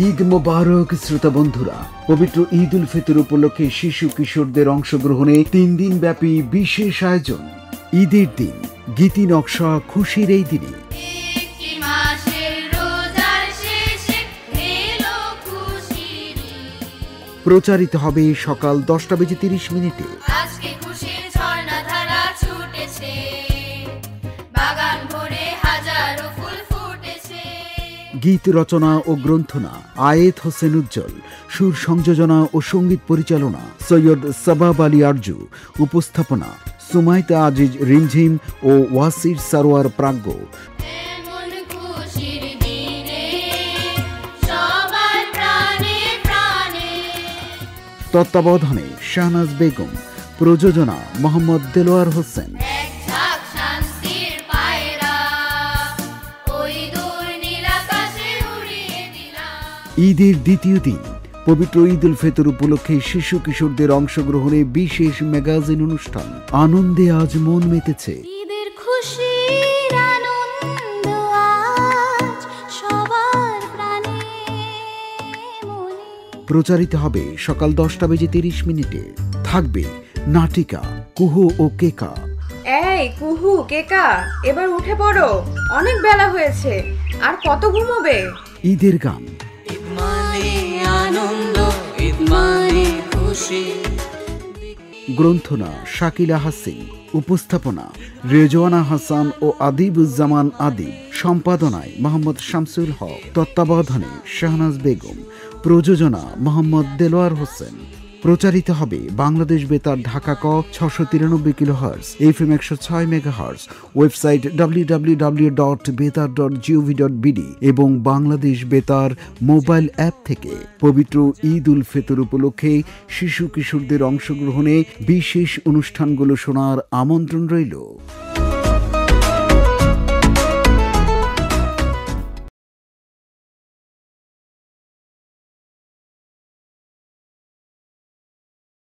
ঈদ মোবারক শ্রোতা বন্ধুরা, পবিত্র ঈদ উল ফিতর উপলক্ষে শিশু কিশোরদের অংশগ্রহণে 3 দিন ব্যাপী বিশেষ আয়োজন। ঈদের দিন গীতি নকশা খুশির এই দিনে প্রচারিত হবে সকাল 10:30 গীত রচনা ও গ্রন্থনা আয়েত হোসেন উজ্জ্বল, সুর সংযোজনা ও সঙ্গীত পরিচালনা সৈয়দ সাবাব আলী আরজু, উপস্থাপনা সুমাইতা আজিজ রিমঝিম ও ওয়াসির সারোয়ার প্রাজ্ঞ। তত্ত্বাবধানে শাহনাজ বেগম, প্রযোজনা মোহাম্মদ দেলোয়ার হোসেন। ঈদের দ্বিতীয় দিন পবিত্র ঈদ উল ফিতর উপলক্ষে শিশু কিশোরদের অংশগ্রহণে বিশেষ ম্যাগাজিন অনুষ্ঠান। আনন্দে আজ মন মেতেছে। ঈদের খুশির আনন্দ আজ সবার প্রাণে মনে। প্রচারিত হবে সকাল 10:30। থাকবে নাটিকা কুহু ও কেকা। এই কুহু কেকা, এবার উঠে পড়ো, অনেক বেলা হয়েছে, আর কত ঘুমোবে? ঈদের গান, গ্রন্থনা শাকিলা হাসিন, উপস্থাপনা রেজওয়ানা হাসান ও আদিবুজ্জামান আদিব, সম্পাদনায় মোহাম্মদ শামসুল হক, তত্ত্বাবধানে শাহনাজ বেগম, প্রযোজনা মোহাম্মদ দেলোয়ার হোসেন। প্রচারিত হবে বাংলাদেশ বেতার ঢাকা ক 693 kilohertz, FM 106 megahertz, website www.betar.gov.bd এবং বাংলাদেশ বেতার মোবাইল অ্যাপ থেকে। পবিত্র ঈদ উল ফিতর উপলক্ষে শিশু কিশোরদের অংশগ্রহণে বিশেষ অনুষ্ঠানগুলো শোনার আমন্ত্রণ রইল।